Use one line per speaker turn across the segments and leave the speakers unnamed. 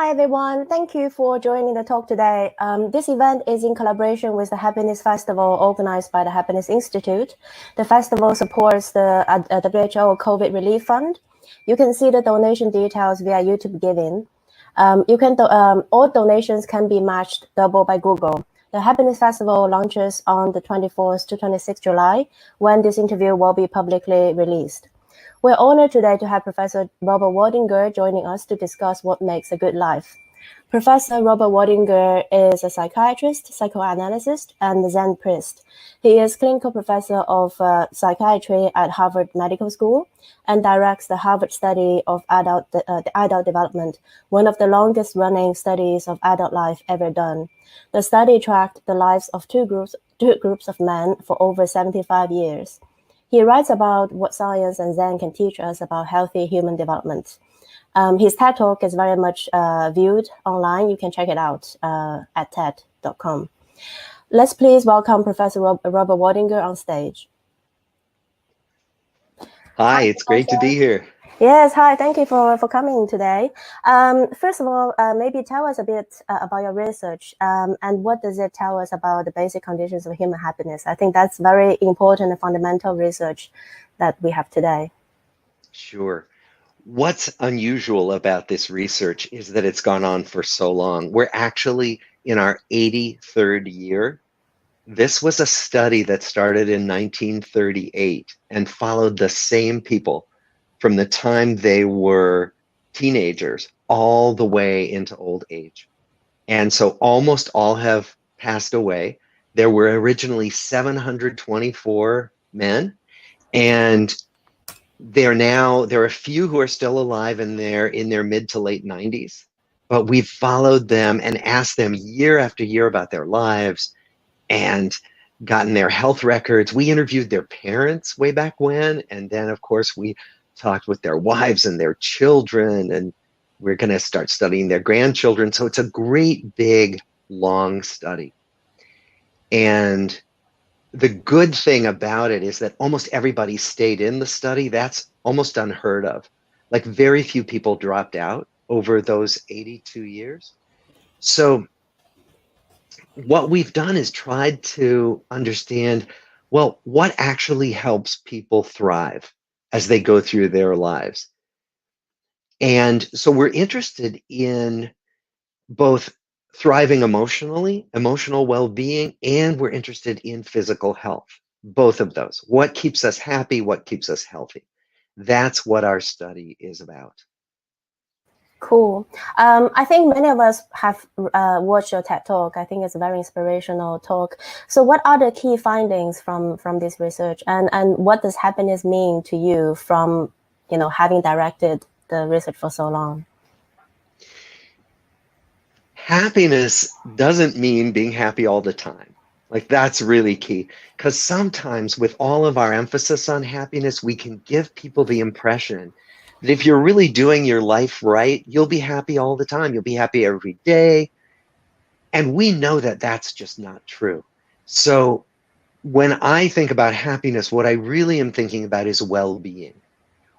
Hi, everyone. Thank you for joining the talk today. This event is in collaboration with the Happiness Festival organized by the Happiness Institute. The festival supports the WHO COVID Relief Fund. You can see the donation details via YouTube Giving. All donations can be matched double by Google. The Happiness Festival launches on the 24th to 26th July, when this interview will be publicly released. We're honored today to have Professor Robert Waldinger joining us to discuss what makes a good life. Professor Robert Waldinger is a psychiatrist, psychoanalyst, and Zen priest. He is clinical professor of psychiatry at Harvard Medical School and directs the Harvard Study of Adult Development, one of the longest-running studies of adult life ever done. The study tracked the lives of two groups of men for over 75 years. He writes about what science and Zen can teach us about healthy human development. His TED Talk is very much viewed online. You can check it out at TED.com. Let's please welcome Professor Robert Waldinger on stage.
Hi, it's great to be here.
Yes, hi. Thank you for coming today. First of all, maybe tell us a bit about your research and what does it tell us about the basic conditions of human happiness? I think that's very important and fundamental research that we have today.
Sure. What's unusual about this research is that it's gone on for so long. We're actually in our 83rd year. This was a study that started in 1938 and followed the same people from the time they were teenagers all the way into old age. And so almost all have passed away. There were originally 724 men, and there are a few who are still alive and they're in their mid to late 90s, but we've followed them and asked them year after year about their lives and gotten their health records. We interviewed their parents way back when, and then of course we talked with their wives and their children, and we're going to start studying their grandchildren. So it's a great, big, long study. And the good thing about it is that almost everybody stayed in the study. That's almost unheard of. Like, very few people dropped out over those 82 years. So what we've done is tried to understand, well, what actually helps people thrive as they go through their lives. And so we're interested in both thriving emotionally, emotional well-being, and we're interested in physical health, both of those. What keeps us happy, what keeps us healthy? That's what our study is about.
Cool. I think many of us have watched your TED Talk. I think it's a very inspirational talk. So what are the key findings from this research, and what does happiness mean to you from, having directed the research for so long?
Happiness doesn't mean being happy all the time. Like, that's really key, because sometimes with all of our emphasis on happiness, we can give people the impression that if you're really doing your life right, you'll be happy all the time. You'll be happy every day. And we know that that's just not true. So when I think about happiness, what I really am thinking about is well-being,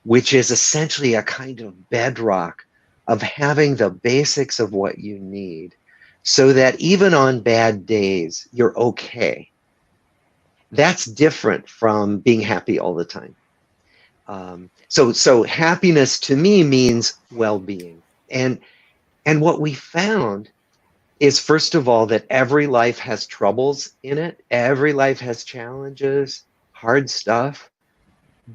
which is essentially a kind of bedrock of having the basics of what you need so that even on bad days, you're okay. That's different from being happy all the time. So happiness to me means well-being. And what we found is, first of all, that every life has troubles in it. Every life has challenges, hard stuff.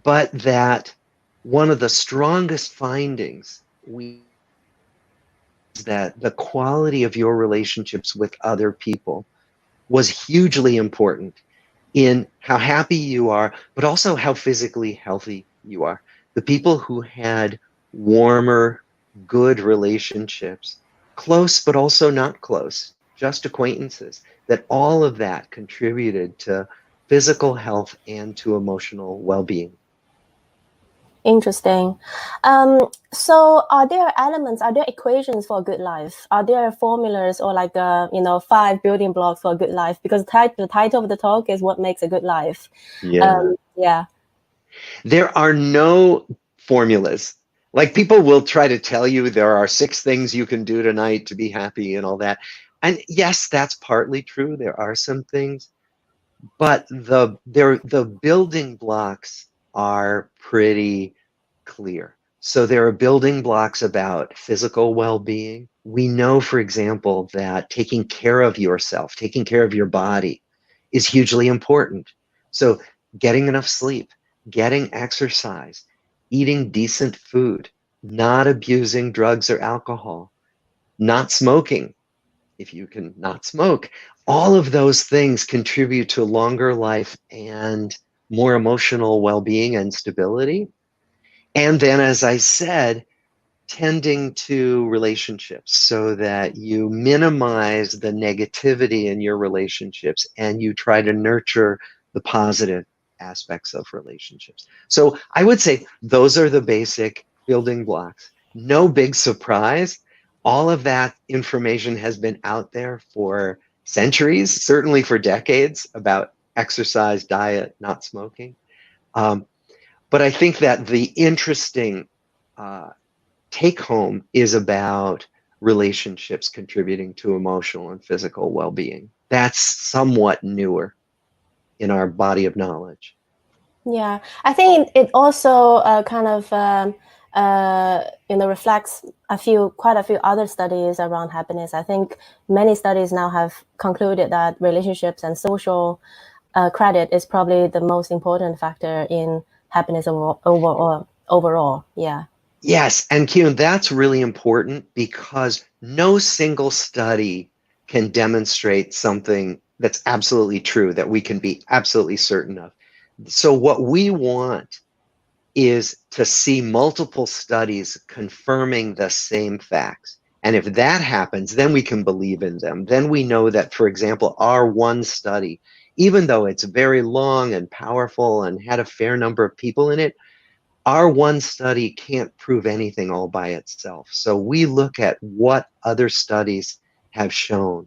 But that one of the strongest findings is that the quality of your relationships with other people was hugely important in how happy you are, but also how physically healthy you are. The people who had warmer, good relationships, close but also not close, just acquaintances, that all of that contributed to physical health and to emotional well-being.
Interesting. So are there equations for a good life? Are there formulas or 5 building blocks for a good life? Because the title of the talk is What Makes a Good Life.
Yeah.
Yeah.
There are no formulas. Like people will try to tell you there are 6 things you can do tonight to be happy and all that. And yes, that's partly true. There are some things, but the building blocks are pretty clear. So there are building blocks about physical well-being. We know, for example, that taking care of yourself, taking care of your body is hugely important. So getting enough sleep, getting exercise, eating decent food, not abusing drugs or alcohol, not smoking, if you can not smoke, all of those things contribute to longer life and more emotional well-being and stability. And then, as I said, tending to relationships so that you minimize the negativity in your relationships and you try to nurture the positive aspects of relationships. So I would say those are the basic building blocks. No big surprise. All of that information has been out there for centuries, certainly for decades, about exercise, diet, not smoking. Um, but I think that the interesting uh, take home is about relationships contributing to emotional and physical well-being. That's somewhat newer in our body of knowledge.
Yeah, I think it also kind of reflects quite a few other studies around happiness. I think many studies now have concluded that relationships and social credit is probably the most important factor in happiness overall. Yeah.
Yes, and Kyun, that's really important because no single study can demonstrate something that's absolutely true, that we can be absolutely certain of. So what we want is to see multiple studies confirming the same facts. And if that happens, then we can believe in them. Then we know that, for example, our one study, even though it's very long and powerful and had a fair number of people in it, our one study can't prove anything all by itself. So we look at what other studies have shown.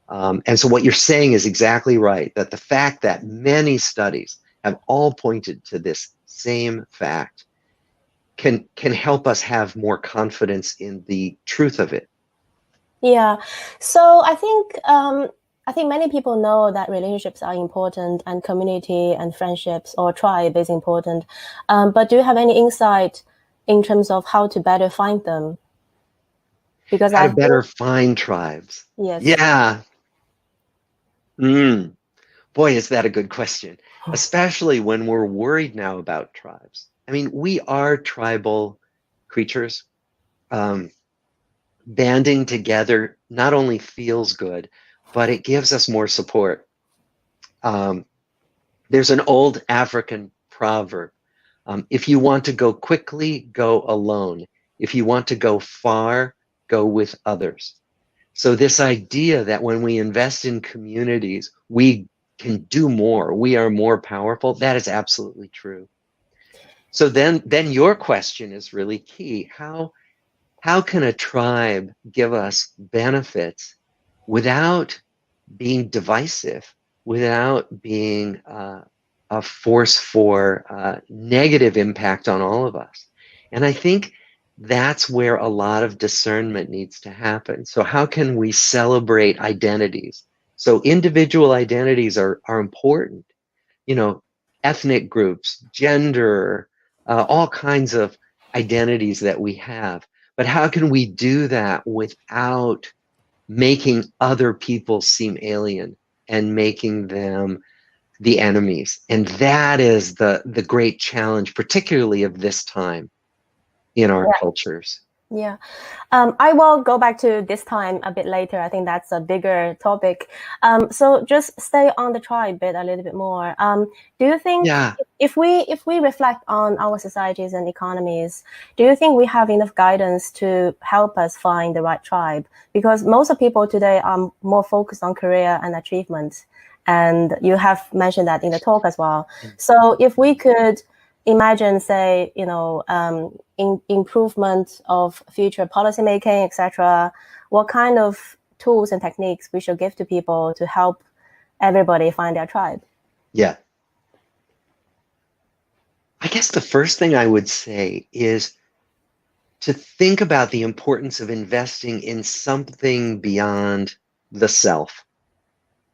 And so what you're saying is exactly right, that the fact that many studies have all pointed to this same fact can help us have more confidence in the truth of it.
Yeah. So I think many people know that relationships are important and community and friendships or tribe is important. But do you have any insight in terms of how to better find them? Because
How
I
to better
think
find tribes.
yes.
Yeah. Mm. Boy, is that a good question, especially when we're worried now about tribes. I mean, we are tribal creatures. Um, Banding together not only feels good, but it gives us more support. Um, there's an old African proverb. If you want to go quickly, go alone. If you want to go far, go with others. So this idea that when we invest in communities, we can do more, we are more powerful, that is absolutely true. So then your question is really key. How can a tribe give us benefits without being divisive, without being a force for negative impact on all of us? And I think that's where a lot of discernment needs to happen. So how can we celebrate identities? So individual identities are important, you know, ethnic groups, gender, all kinds of identities that we have. But how can we do that without making other people seem alien and making them the enemies? And that is the great challenge, particularly of this time in our cultures.
Yeah. I will go back to this time a bit later. I think that's a bigger topic. So just stay on the tribe bit a little bit more. Do you think
Yeah.
if we reflect on our societies and economies, do you think we have enough guidance to help us find the right tribe? Because most of people today are more focused on career and achievement. And you have mentioned that in the talk as well. So if we could imagine, say, improvement of future policymaking, etc., what kind of tools and techniques we should give to people to help everybody find their tribe?
Yeah. I guess the first thing I would say is to think about the importance of investing in something beyond the self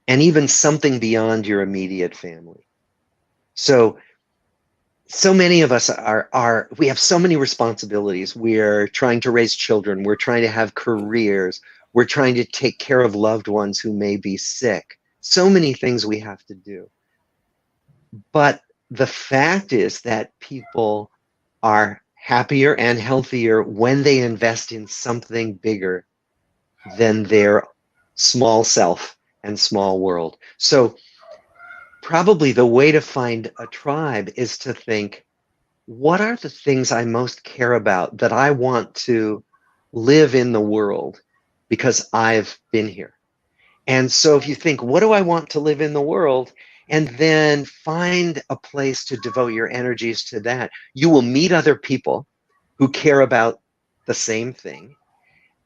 and even something beyond your immediate family. So many of us we have so many responsibilities. We're trying to raise children. We're trying to have careers. We're trying to take care of loved ones who may be sick. So many things we have to do. But the fact is that people are happier and healthier when they invest in something bigger than their small self and small world. So probably the way to find a tribe is to think, what are the things I most care about that I want to live in the world because I've been here? And so if you think, what do I want to live in the world? And then find a place to devote your energies to that, you will meet other people who care about the same thing.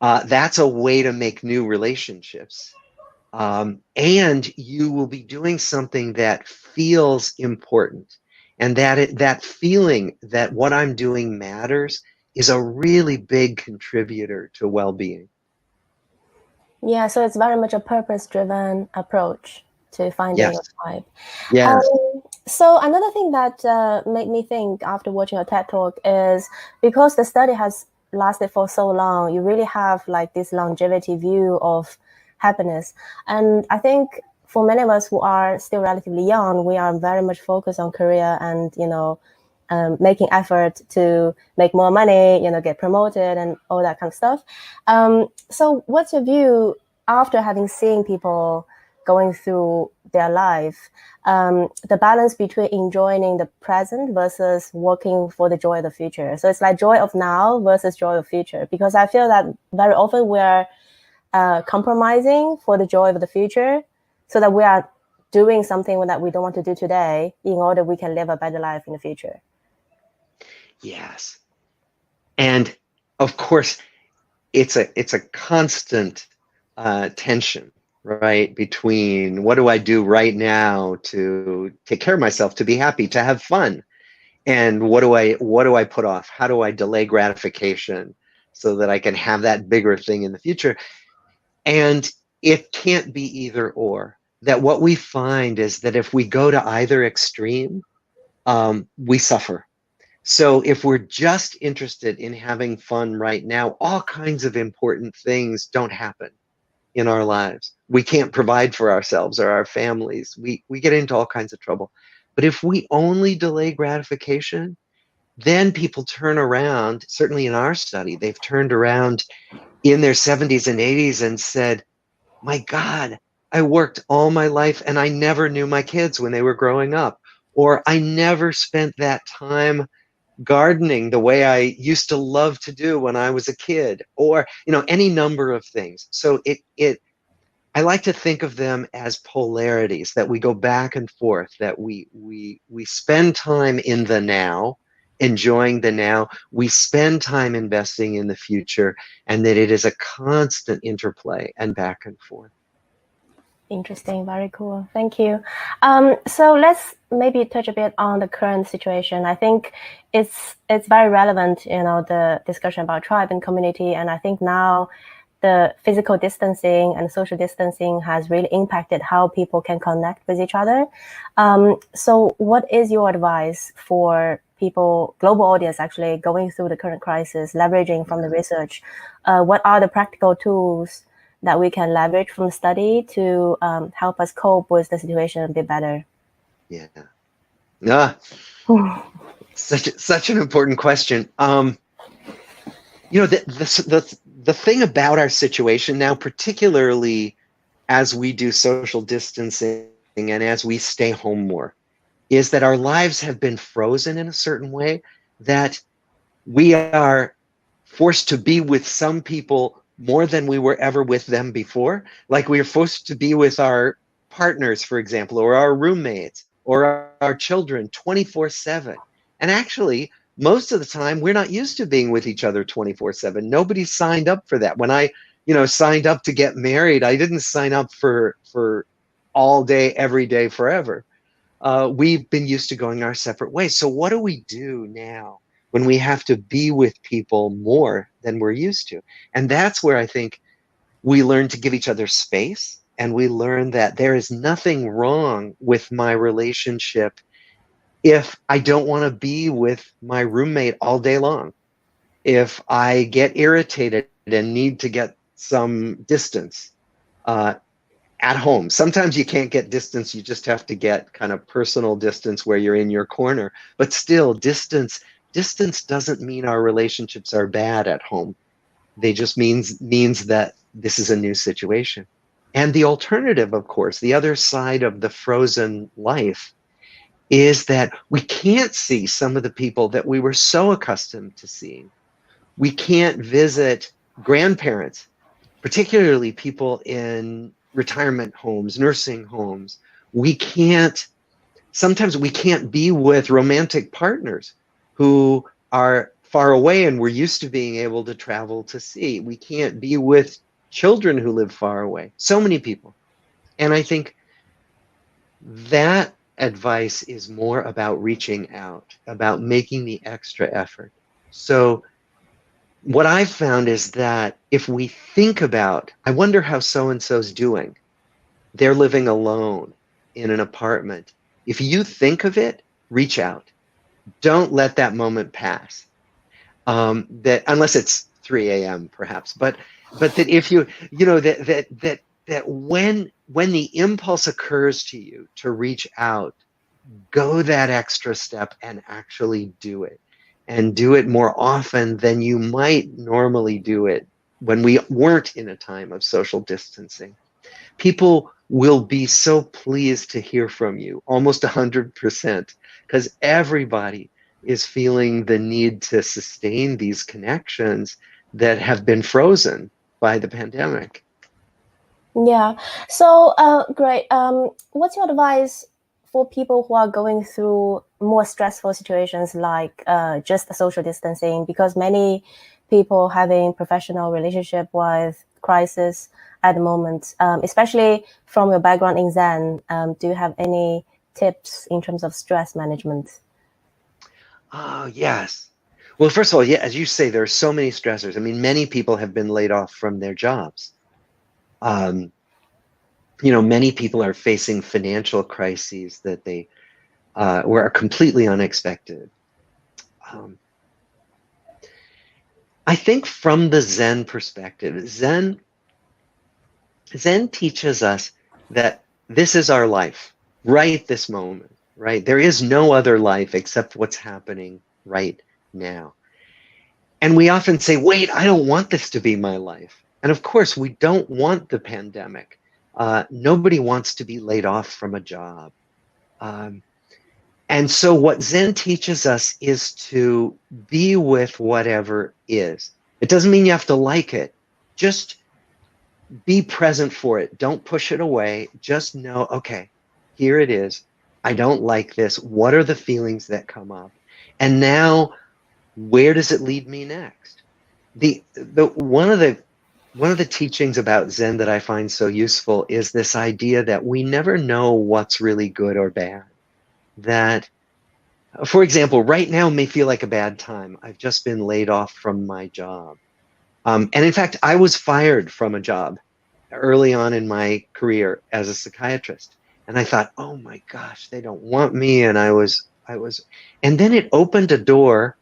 That's a way to make new relationships. And you will be doing something that feels important. And that feeling that what I'm doing matters is a really big contributor to well-being.
Yeah, so it's very much a purpose-driven approach to finding
Yes.
a tribe.
Yes.
So another thing that made me think after watching a TED Talk is because the study has lasted for so long, you really have like this longevity view of happiness. And I think for many of us who are still relatively young, we are very much focused on career and, making effort to make more money, get promoted and all that kind of stuff. So what's your view after having seen people going through their life, the balance between enjoying the present versus working for the joy of the future? So it's like joy of now versus joy of future, because I feel that very often we're compromising for the joy of the future so that we are doing something that we don't want to do today in order we can live a better life in the future.
Yes. And of course, it's a constant tension, right? Between what do I do right now to take care of myself, to be happy, to have fun, and what do I put off? How do I delay gratification so that I can have that bigger thing in the future? And it can't be either or. That what we find is that if we go to either extreme, we suffer. So if we're just interested in having fun right now, all kinds of important things don't happen in our lives. We can't provide for ourselves or our families. We get into all kinds of trouble. But if we only delay gratification, then people turn around, certainly in our study, they've turned around in their 70s and 80s and said, my God, I worked all my life and I never knew my kids when they were growing up. Or I never spent that time gardening the way I used to love to do when I was a kid, or any number of things. So I like to think of them as polarities, that we go back and forth, that we spend time in the now, enjoying the now, we spend time investing in the future, and that it is a constant interplay and back and forth.
Interesting, very cool. Thank you. So let's maybe touch a bit on the current situation. I think it's very relevant, the discussion about tribe and community. And I think now the physical distancing and social distancing has really impacted how people can connect with each other. So what is your advice for people, global audience, actually going through the current crisis, leveraging from the research? What are the practical tools that we can leverage from the study to help us cope with the situation a bit better?
Yeah. Such an important question. The thing about our situation now, particularly as we do social distancing and as we stay home more, is that our lives have been frozen in a certain way, that we are forced to be with some people more than we were ever with them before. Like we are forced to be with our partners, for example, or our roommates, or our children 24/7. And actually, most of the time, we're not used to being with each other 24/7. Nobody signed up for that. When I, signed up to get married, I didn't sign up for all day, every day, forever. We've been used to going our separate ways. So what do we do now when we have to be with people more than we're used to. And that's where I think we learn to give each other space, and we learn that there is nothing wrong with my relationship if I don't want to be with my roommate all day long. If I get irritated and need to get some distance at home. Sometimes you can't get distance, you just have to get kind of personal distance where you're in your corner. But still, distance doesn't mean our relationships are bad at home. They just means that this is a new situation. And the alternative, of course, the other side of the frozen life is that we can't see some of the people that we were so accustomed to seeing. We can't visit grandparents, particularly people in retirement homes, nursing homes. Sometimes we can't be with romantic partners who are far away and we're used to being able to travel to see. We can't be with children who live far away. So many people. And I think that advice is more about reaching out, about making the extra effort. So what I've found is that if we think about, I wonder how so-and-so's doing. They're living alone in an apartment. If you think of it, reach out. Don't let that moment pass. That unless it's 3 a.m. perhaps, but that if that when the impulse occurs to you to reach out, go that extra step and actually do it, and do it more often than you might normally do it when we weren't in a time of social distancing. People will be so pleased to hear from you, almost 100%, because everybody is feeling the need to sustain these connections that have been frozen by the pandemic.
Yeah. So, great. What's your advice for people who are going through more stressful situations like just the social distancing? Because many people having professional relationship with crisis at the moment, especially from your background in Zen, do you have any tips in terms of stress management?
Oh, yes. Well, first of all, yeah, as you say, there are so many stressors. I mean, many people have been laid off from their jobs. Many people are facing financial crises that they were completely unexpected. I think from the Zen perspective, Zen teaches us that this is our life, right this moment, right? There is no other life except what's happening right now. And we often say, wait, I don't want this to be my life. And of course, we don't want the pandemic. Nobody wants to be laid off from a job. And so what Zen teaches us is to be with whatever is. It doesn't mean you have to like it. Just be present for it. Don't push it away. Just know, okay, here it is. I don't like this. What are the feelings that come up? And now, where does it lead me next? One of the teachings about Zen that I find so useful is this idea that we never know what's really good or bad. That, for example, right now may feel like a bad time. I've just been laid off from my job. And in fact, I was fired from a job early on in my career as a psychiatrist. And I thought, oh my gosh, they don't want me. And and then it opened a door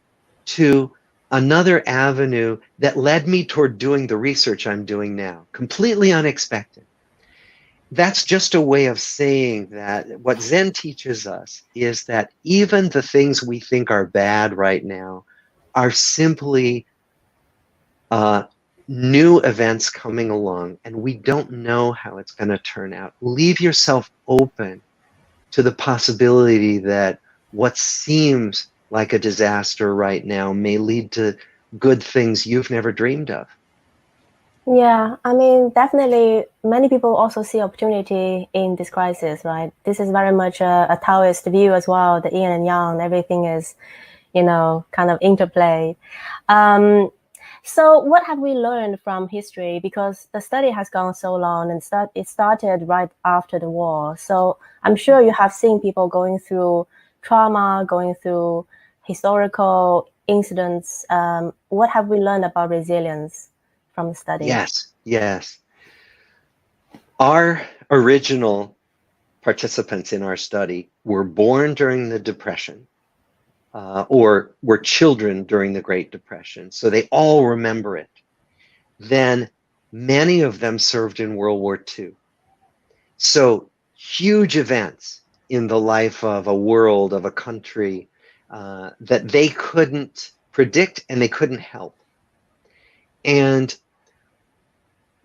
to another avenue that led me toward doing the research I'm doing now, completely unexpected. That's just a way of saying that what Zen teaches us is that even the things we think are bad right now are simply new events coming along, and we don't know how it's going to turn out. Leave yourself open to the possibility that what seems like a disaster right now may lead to good things you've never dreamed of.
Yeah, I mean, definitely many people also see opportunity in this crisis, right? This is very much a Taoist view as well, the yin and yang, everything is, kind of interplay. So what have we learned from history? Because the study has gone so long and it started right after the war. So I'm sure you have seen people going through trauma, going through historical incidents. What have we learned about resilience from the study?
Yes. Our original participants in our study were born during the Depression, or were children during the Great Depression, so they all remember it. Then many of them served in World War II. So huge events in the life of a world, of a country, that they couldn't predict and they couldn't help. And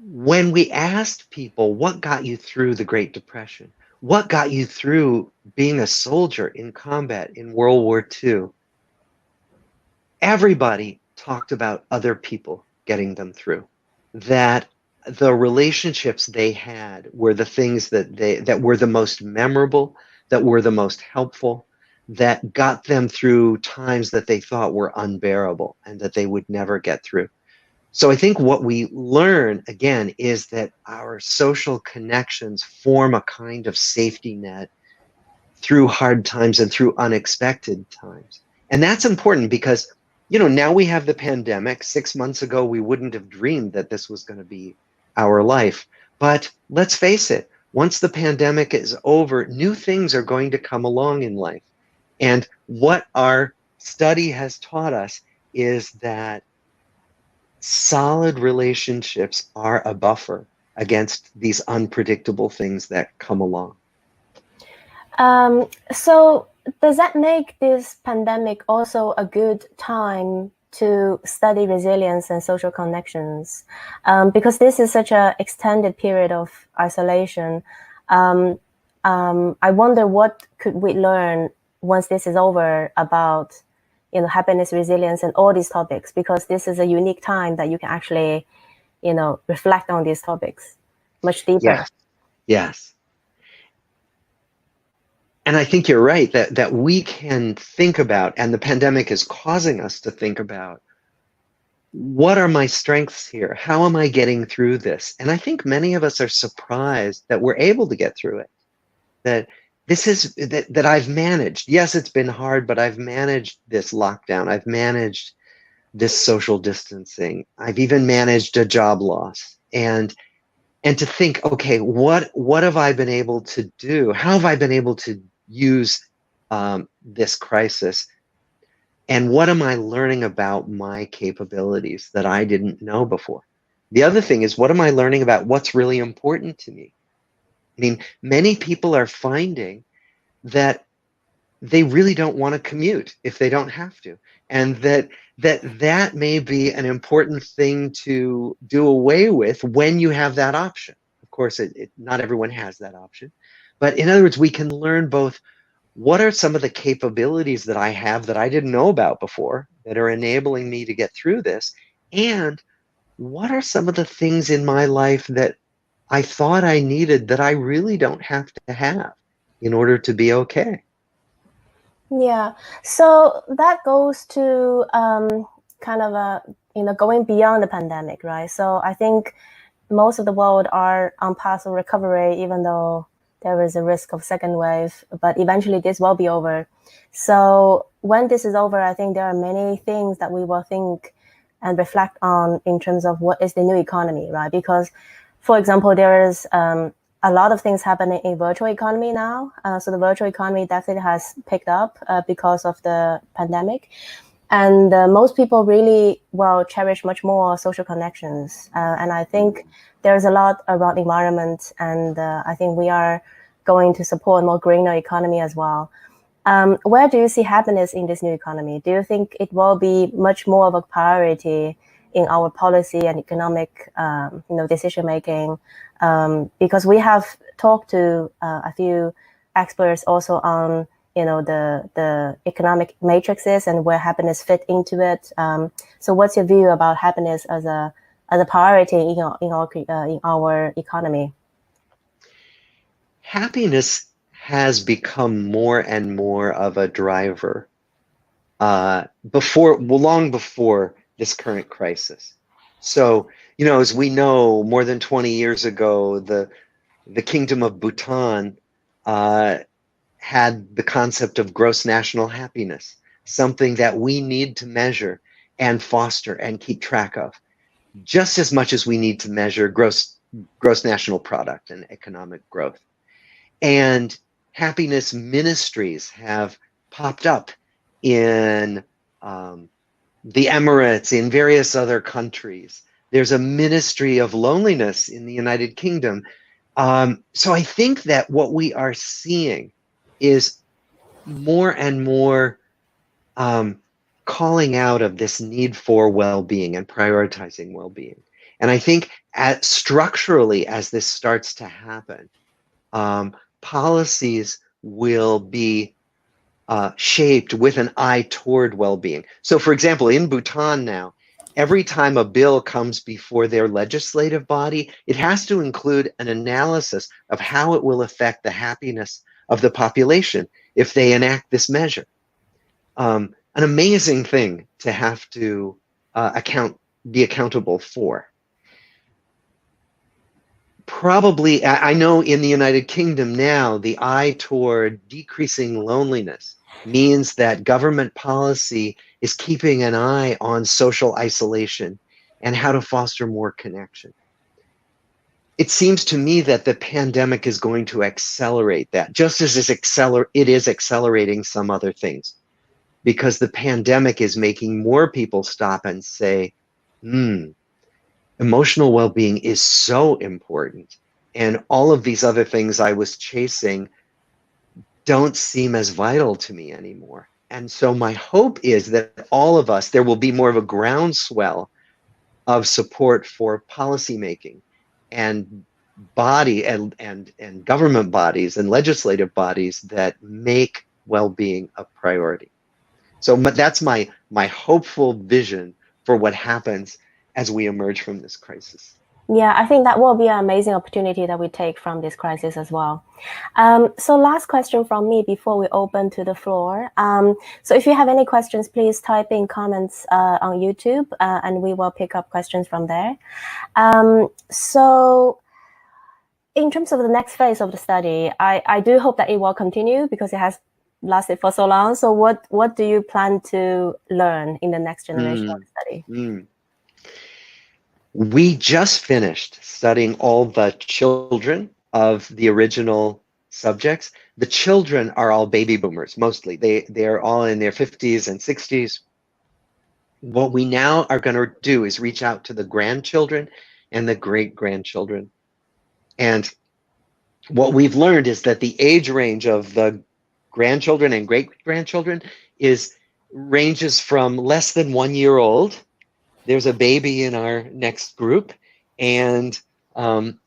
when we asked people, what got you through the Great Depression? What got you through being a soldier in combat in World War II? Everybody talked about other people getting them through. That the relationships they had were the things that were the most memorable, that were the most helpful, that got them through times that they thought were unbearable and that they would never get through. So I think what we learn, again, is that our social connections form a kind of safety net through hard times and through unexpected times. And that's important because, now we have the pandemic. 6 months ago, we wouldn't have dreamed that this was going to be our life. But let's face it, once the pandemic is over, new things are going to come along in life. And what our study has taught us is that solid relationships are a buffer against these unpredictable things that come along.
So does that make this pandemic also a good time to study resilience and social connections? Because this is such an extended period of isolation. I wonder what could we learn once this is over about happiness, resilience, and all these topics, because this is a unique time that you can actually, reflect on these topics much deeper.
Yes. And I think you're right that we can think about, and the pandemic is causing us to think about, what are my strengths here? How am I getting through this? And I think many of us are surprised that we're able to get through it. That I've managed. Yes, it's been hard, but I've managed this lockdown. I've managed this social distancing. I've even managed a job loss. And to think, okay, what have I been able to do? How have I been able to use this crisis? And what am I learning about my capabilities that I didn't know before? The other thing is, what am I learning about what's really important to me? I mean, many people are finding that they really don't want to commute if they don't have to, and that may be an important thing to do away with when you have that option. Of course, not everyone has that option, but in other words, we can learn both what are some of the capabilities that I have that I didn't know about before that are enabling me to get through this, and what are some of the things in my life that I thought I needed that I really don't have to have in order to be okay.
Yeah, so that goes to kind of going beyond the pandemic, right? So I think most of the world are on path of recovery, even though there is a risk of second wave, but eventually this will be over. So when this is over, I think there are many things that we will think and reflect on in terms of what is the new economy, right? Because, for example, there is a lot of things happening in virtual economy now. So the virtual economy definitely has picked up because of the pandemic. And most people really cherish much more social connections. And I think there's a lot around environment. And I think we are going to support more greener economy as well. Where do you see happiness in this new economy? Do you think it will be much more of a priority in our policy and economic, decision making? Because we have talked to a few experts also on, the economic matrices and where happiness fit into it. So, what's your view about happiness as a priority in our economy?
Happiness has become more and more of a driver long before this current crisis. So, as we know, more than 20 years ago, the Kingdom of Bhutan had the concept of gross national happiness. something that we need to measure and foster and keep track of, just as much as we need to measure gross national product and economic growth. And happiness ministries have popped up in the Emirates, in various other countries. There's a ministry of loneliness in the United Kingdom. So I think that what we are seeing is more and more calling out of this need for well-being and prioritizing well-being. And I think structurally, as this starts to happen, policies will be shaped with an eye toward well-being. So, for example, in Bhutan now, every time a bill comes before their legislative body, it has to include an analysis of how it will affect the happiness of the population if they enact this measure. An amazing thing to have to be accountable for. Probably, I know in the United Kingdom now, the eye toward decreasing loneliness means that government policy is keeping an eye on social isolation and how to foster more connection. It seems to me that the pandemic is going to accelerate that, just as it is accelerating some other things, because the pandemic is making more people stop and say, emotional well-being is so important, and all of these other things I was chasing don't seem as vital to me anymore. And so my hope is that all of us, there will be more of a groundswell of support for policymaking and and government bodies and legislative bodies that make well-being a priority. So that's my hopeful vision for what happens as we emerge from this crisis.
Yeah, I think that will be an amazing opportunity that we take from this crisis as well. So last question from me before we open to the floor. So if you have any questions, please type in comments on YouTube and we will pick up questions from there. So in terms of the next phase of the study, I do hope that it will continue because it has lasted for so long. So what do you plan to learn in the next generation of the study?
We just finished studying all the children of the original subjects. The children are all baby boomers, mostly. They're all in their 50s and 60s. What we now are going to do is reach out to the grandchildren and the great-grandchildren. And what we've learned is that the age range of the grandchildren and great-grandchildren ranges from less than 1 year old. There's a baby in our next group, and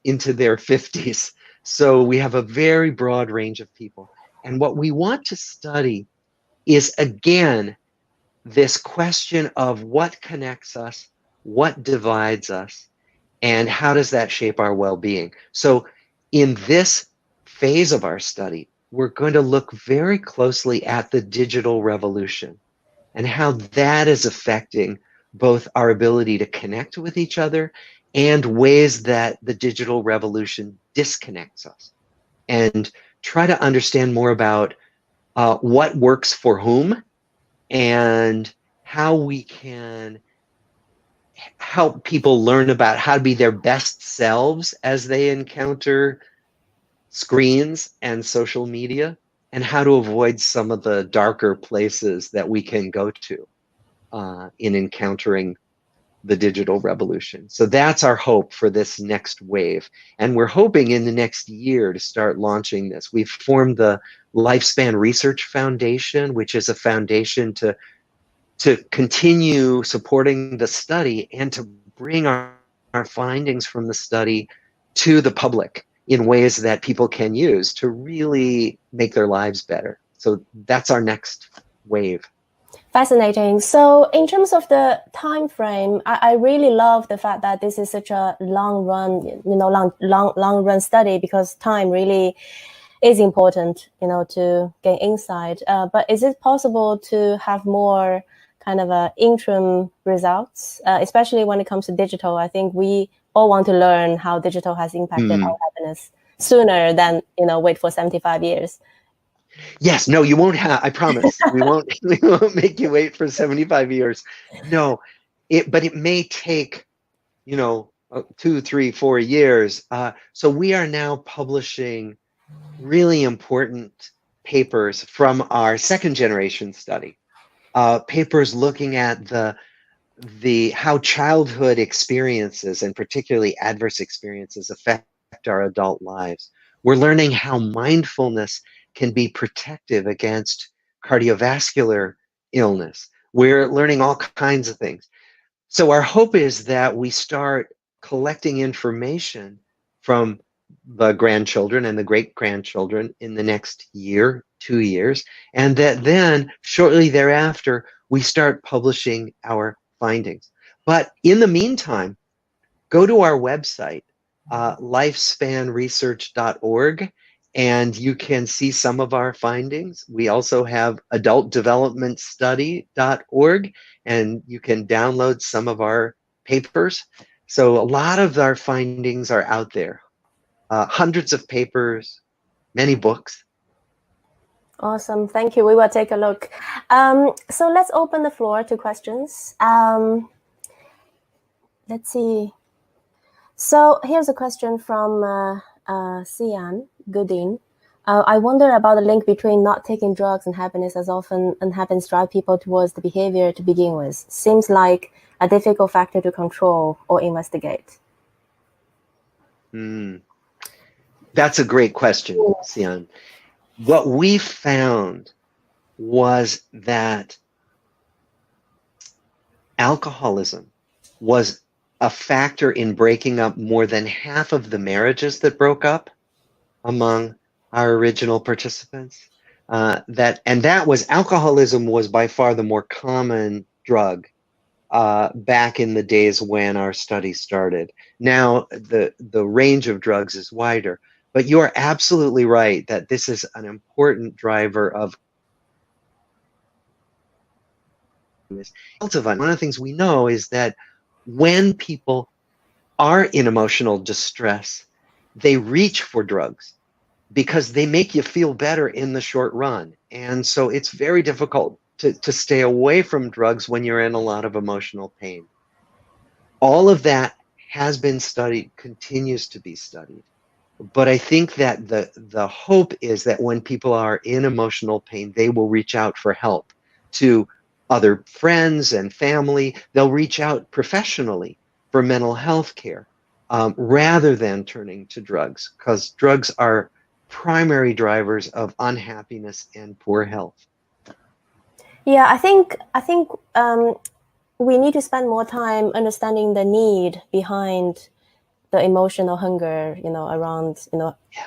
into their 50s. So we have a very broad range of people. And what we want to study is, again, this question of what connects us, what divides us, and how does that shape our well-being. So in this phase of our study, we're going to look very closely at the digital revolution and how that is affecting both our ability to connect with each other and ways that the digital revolution disconnects us, and try to understand more about what works for whom and how we can help people learn about how to be their best selves as they encounter screens and social media, and how to avoid some of the darker places that we can go to in encountering the digital revolution. So that's our hope for this next wave. And we're hoping in the next year to start launching this. We've formed the Lifespan Research Foundation, which is a foundation to continue supporting the study and to bring our findings from the study to the public in ways that people can use to really make their lives better. So that's our next wave.
Fascinating. So in terms of the time frame, I really love the fact that this is such a long run, long run study, because time really is important, to gain insight. But is it possible to have more kind of interim results, especially when it comes to digital? I think we all want to learn how digital has impacted our happiness sooner than, wait for 75 years.
Yes, no, you won't have, I promise. We won't we won't make you wait for 75 years. No, but it may take, 2, 3, 4 years. So we are now publishing really important papers from our second generation study. Papers looking at the how childhood experiences and particularly adverse experiences affect our adult lives. We're learning how mindfulness can be protective against cardiovascular illness. We're learning all kinds of things. So our hope is that we start collecting information from the grandchildren and the great grandchildren in the next year, 2 years, and that then shortly thereafter we start publishing our findings. But in the meantime, go to our website, lifespanresearch.org, and you can see some of our findings. We also have adultdevelopmentstudy.org, and you can download some of our papers. So a lot of our findings are out there. Hundreds of papers, many books.
Awesome. Thank you. We will take a look. So let's open the floor to questions. Let's see. So here's a question from Sian Goodin. I wonder about the link between not taking drugs and happiness, as often unhappiness drive people towards the behavior to begin with. Seems like a difficult factor to control or investigate.
That's a great question, Sian. What we found was that alcoholism was a factor in breaking up more than half of the marriages that broke up among our original participants. Alcoholism was by far the more common drug back in the days when our study started. Now the range of drugs is wider, but you are absolutely right that this is an important driver of this. One of the things we know is that when people are in emotional distress, they reach for drugs because they make you feel better in the short run. And so it's very difficult to stay away from drugs when you're in a lot of emotional pain. All of that has been studied, continues to be studied. But I think that the hope is that when people are in emotional pain, they will reach out for help to other friends and family. They'll reach out professionally for mental health care rather than turning to drugs, because drugs are primary drivers of unhappiness and poor health.
Yeah, I think we need to spend more time understanding the need behind the emotional hunger, around,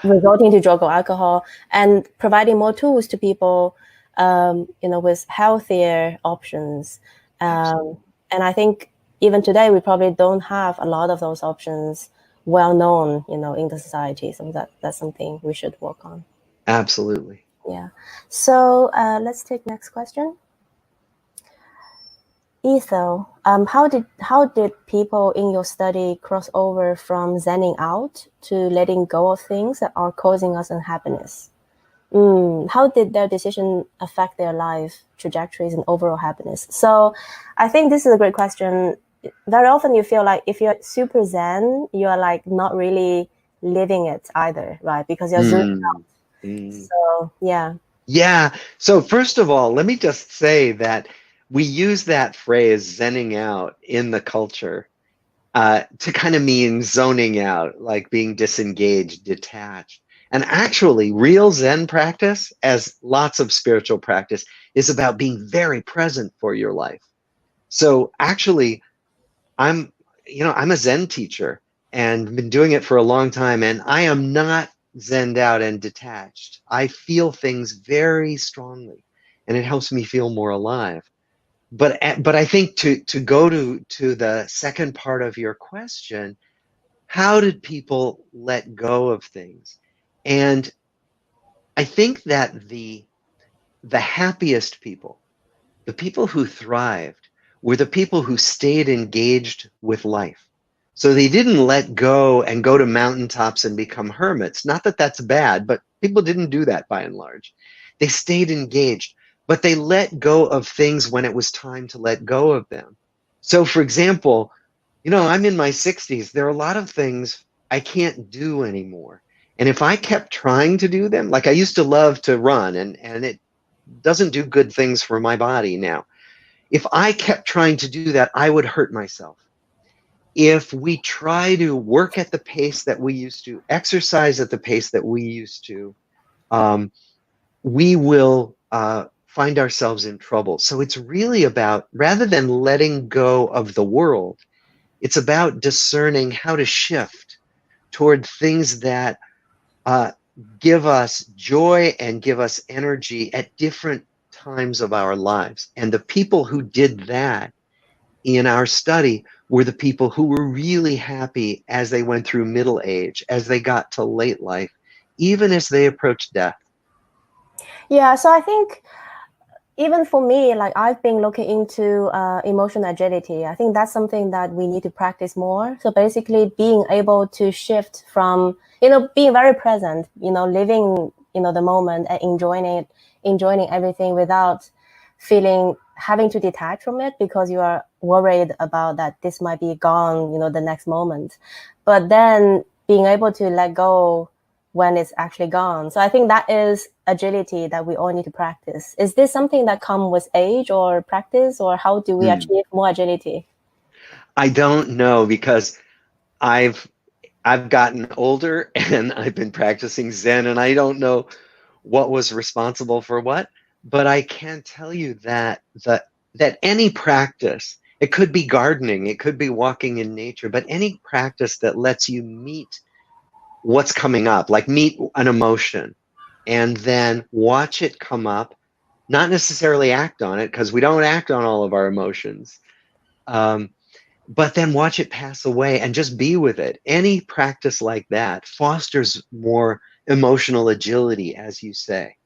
resulting to drug or alcohol, and providing more tools to people, with healthier options. And I think even today, we probably don't have a lot of those options well known, in the society. So that's something we should work on.
Absolutely.
Yeah. So let's take next question. Ethel, how did people in your study cross over from zenning out to letting go of things that are causing us unhappiness? How did their decision affect their life trajectories and overall happiness? So I think this is a great question. Very often you feel like if you're super zen, you're like not really living it either, right? Because you're zooming out. So yeah.
Yeah. So first of all, let me just say that we use that phrase zenning out in the culture to kind of mean zoning out, like being disengaged, detached. And actually, real Zen practice, as lots of spiritual practice, is about being very present for your life. So actually, I'm a Zen teacher and been doing it for a long time, and I am not zenned out and detached. I feel things very strongly, and it helps me feel more alive. But I think to go to the second part of your question, how did people let go of things? And I think that the happiest people, the people who thrived, were the people who stayed engaged with life. So they didn't let go and go to mountaintops and become hermits. Not that that's bad, but people didn't do that by and large. They stayed engaged, but they let go of things when it was time to let go of them. So, for example, I'm in my 60s. There are a lot of things I can't do anymore. And if I kept trying to do them, like I used to love to run, and it doesn't do good things for my body now. If I kept trying to do that, I would hurt myself. If we try to work at the pace that we used to, exercise at the pace that we used to, um, we will find ourselves in trouble. So it's really about, rather than letting go of the world, it's about discerning how to shift toward things that uh, give us joy and give us energy at different times of our lives. And the people who did that in our study were the people who were really happy as they went through middle age, as they got to late life, even as they approached death.
Yeah, so I think even for me, like I've been looking into emotional agility. I think that's something that we need to practice more. So basically being able to shift from, being very present, living, the moment and enjoying everything without having to detach from it because you are worried about that this might be gone, the next moment. But then being able to let go when it's actually gone. So I think that is agility that we all need to practice. Is this something that comes with age or practice, or how do we achieve more agility?
I don't know, because I've gotten older and I've been practicing Zen, and I don't know what was responsible for what, but I can tell you that that any practice, it could be gardening, it could be walking in nature, but any practice that lets you meet what's coming up, like meet an emotion and then watch it come up, not necessarily act on it, because we don't act on all of our emotions. But then watch it pass away and just be with it. Any practice like that fosters more emotional agility, as you say,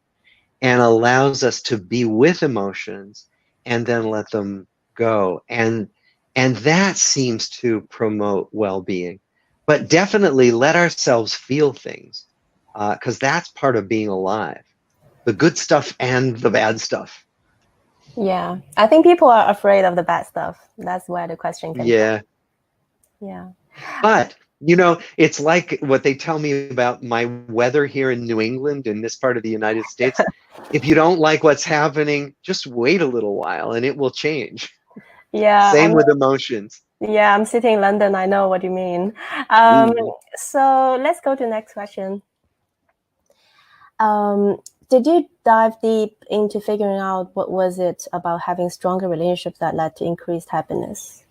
and allows us to be with emotions and then let them go. And that seems to promote well-being. But definitely let ourselves feel things, because that's part of being alive. The good stuff and the bad stuff.
Yeah, I think people are afraid of the bad stuff. That's where the question came
Yeah.
from. Yeah.
But, it's like what they tell me about my weather here in New England, in this part of the United States. If you don't like what's happening, just wait a little while and it will change.
Yeah,
Same with emotions.
yeah, I'm sitting in London. I know what you mean.
Mm.
So let's go to the next question. Did you dive deep into figuring out what was it about having stronger relationships that led to increased happiness?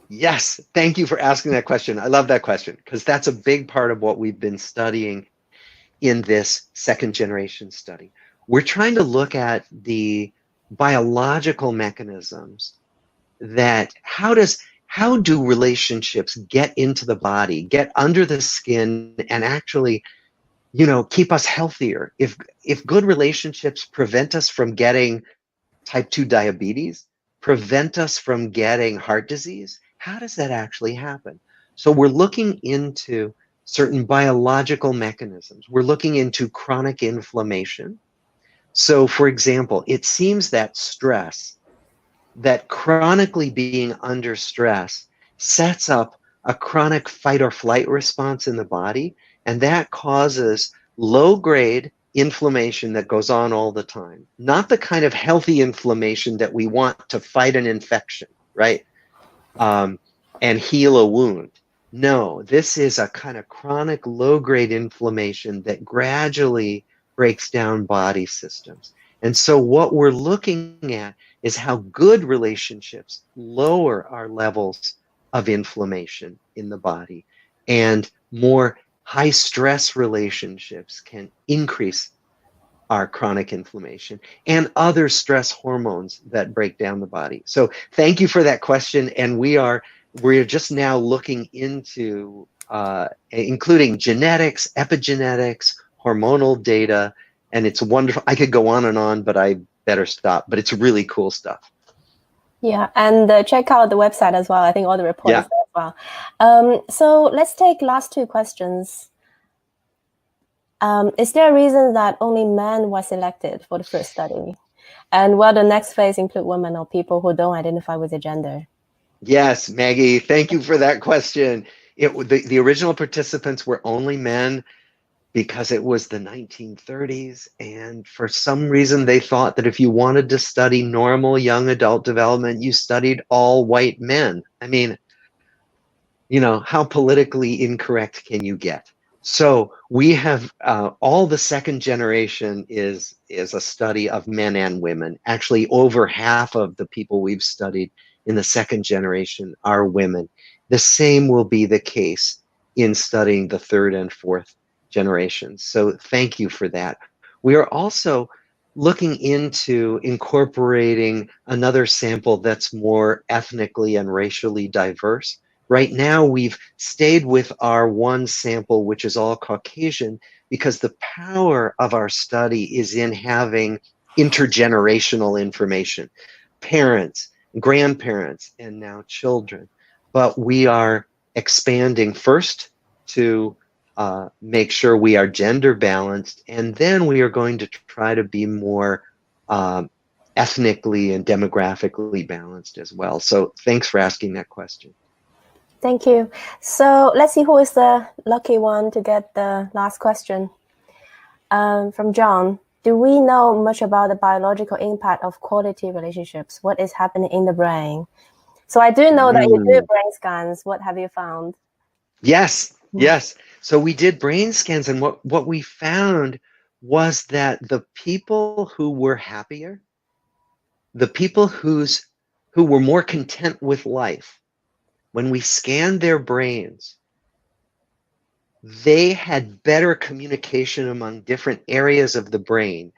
Yes, thank you for asking that question. I love that question, because that's a big part of what we've been studying in this second generation study. We're trying to look at the biological mechanisms that how do relationships get into the body, get under the skin, and actually, keep us healthier. If good relationships prevent us from getting type 2 diabetes, prevent us from getting heart disease, how does that actually happen? So we're looking into certain biological mechanisms. We're looking into chronic inflammation. So, for example, it seems that that chronically being under stress, sets up a chronic fight or flight response in the body, and that causes low grade inflammation that goes on all the time. Not the kind of healthy inflammation that we want to fight an infection, right? And heal a wound. No, this is a kind of chronic low grade inflammation that gradually breaks down body systems. And so what we're looking at is how good relationships lower our levels of inflammation in the body, and more high stress relationships can increase our chronic inflammation and other stress hormones that break down the body. So thank you for that question. And we're just now looking into including genetics, epigenetics, hormonal data, and it's wonderful. I could go on, but I better stop. But it's really cool stuff.
Yeah, and check out the website as well. I think all the reports
Yeah.
as well. So let's take last two questions. Is there a reason that only men were selected for the first study? And will the next phase include women or people who don't identify with a gender?
Yes, Maggie, thank you for that question. The original participants were only men because it was the 1930s, and for some reason they thought that if you wanted to study normal young adult development, you studied all white men. I mean, how politically incorrect can you get? So we have all the second generation is a study of men and women. Actually, over half of the people we've studied in the second generation are women. The same will be the case in studying the third and fourth generations. So thank you for that. We are also looking into incorporating another sample that's more ethnically and racially diverse. Right now, we've stayed with our one sample, which is all Caucasian, because the power of our study is in having intergenerational information, parents, grandparents, and now children. But we are expanding first to make sure we are gender balanced, and then we are going to try to be more ethnically and demographically balanced as well. So thanks for asking that question.
Thank you. So let's see who is the lucky one to get the last question. From John, do we know much about the biological impact of quality relationships? What is happening in the brain? So I do know that you do brain scans. What have you found?
Yes. So we did brain scans, and what we found was that the people who were happier, the people who were more content with life, when we scanned their brains, they had better communication among different areas of the brain.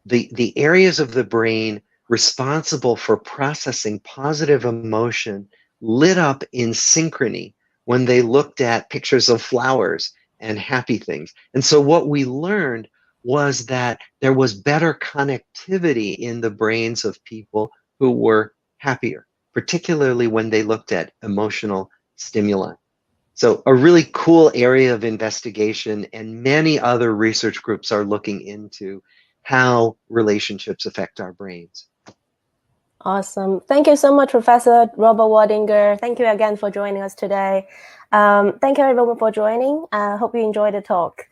The areas of the brain responsible for processing positive emotion lit up in synchrony when they looked at pictures of flowers and happy things. And so what we learned was that there was better connectivity in the brains of people who were happier, particularly when they looked at emotional stimuli. So a really cool area of investigation, and many other research groups are looking into how relationships affect our brains.
Awesome. Thank you so much, Professor Robert Waldinger. Thank you again for joining us today. Thank you everyone for joining. I hope you enjoyed the talk.